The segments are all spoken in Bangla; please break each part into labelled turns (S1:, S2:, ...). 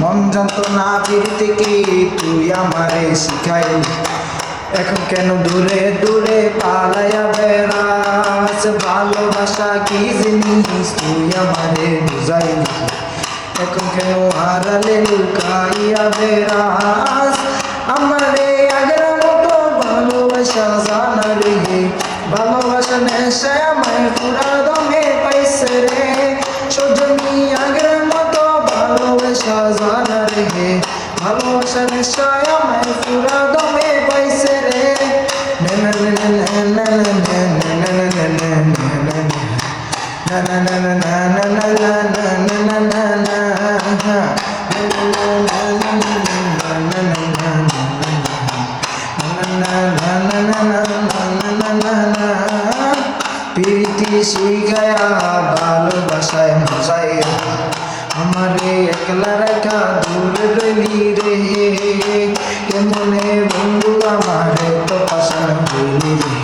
S1: মন জানতো না ফিরতে কি তুই আমারে শিখাইলি, এখন কেন দূরে দূরে পালাইয়া বেড়াস। ভালোবাসা কি জিনিস তুই আমারে বুঝাইলি, এখন কেন হারালে লুকাইয়া বেড়াস। আমারে আগের মতো ভালোবাসা জানা রে, ভালোবাসা নেশায় আমায় পুরা দমে পাইছে রে। সজনী আগের মতো ভালোবাসা জানা রে, ভালোবাসা নেশায় আমায় পুরা দমে পাইছে রে। প্রীতি শিখায়া ভালোবাসায় মজাইয়া আমারে একলা রাখা দূরে রইলি রে। কেমনে বন্ধু আমারে তো পাশান হইলি রে,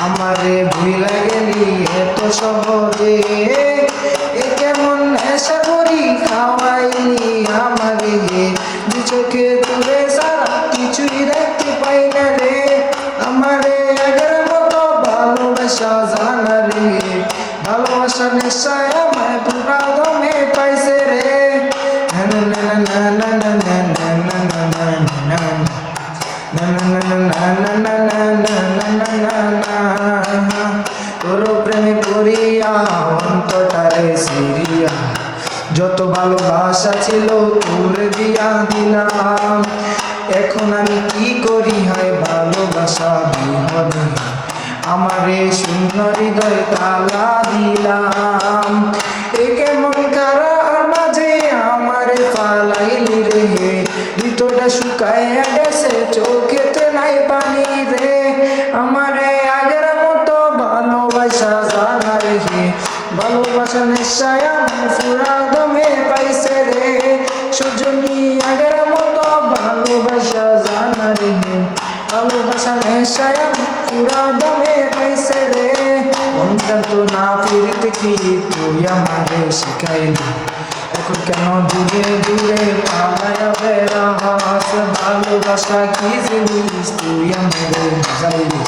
S1: আমারে ভুইলা গেলি এত সহজে। এ কেমন নেশা করি খাওয়াইলি আমারে, দু চোখে তুলে সারা কিছুই রাখতে পাই না রে। আমারে আগের মতো ভালোবাসা জানা রে, ভালোবাসা নেশায় আমায় পুরা দমে পাইছে রে। তোর প্রেমে পড়িয়া অন্তটারে সিরিয়া, যত ভালোবাসা ছিল তোর দিয়া দিলাম। এখন আমি কি করি হয় ভালোবাসা বিহনে, আমারে শূন্য হৃদয় তালা দিলাম। এ কেমন কারার মাঝে আমারে পালাইলি রে, ভিতরটা শুকাইয়া গেছে চোখেতে নাই পানি রে। আমারে আগের মতো ভালোবাসা জানা রে, ভালোবাসা নেশায় আমার পুরা দমে পাইছে রে। সজনী আগের মতো ভালোবাসা জানা রে, ভালোবাসা নেশায় আমার পুরা দমে পাইছে রে। মন জানতো না ফিরতে কি তুই আমারে শিখাইলি, এখন কেন দূরে দূরে পালাইয়া বেড়াস। ভালোবাসা কি জিনিস তুই আমারে বুঝাইলি,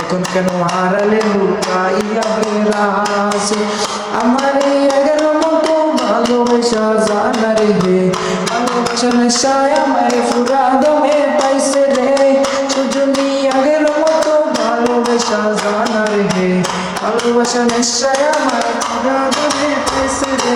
S1: এখন কেন হারালে লুকাইয়া বেড়াস। আমারে আগের মতো ভালোবাসা জানা রে, ভালোবাসা নেশায় আমায় পুরা দমে পাইছে রে। সজনী আগের মতো ভালোবাসা জানা রে, ভালোবাসা নেশায় আমায় পুরা দমে পাইছে রে।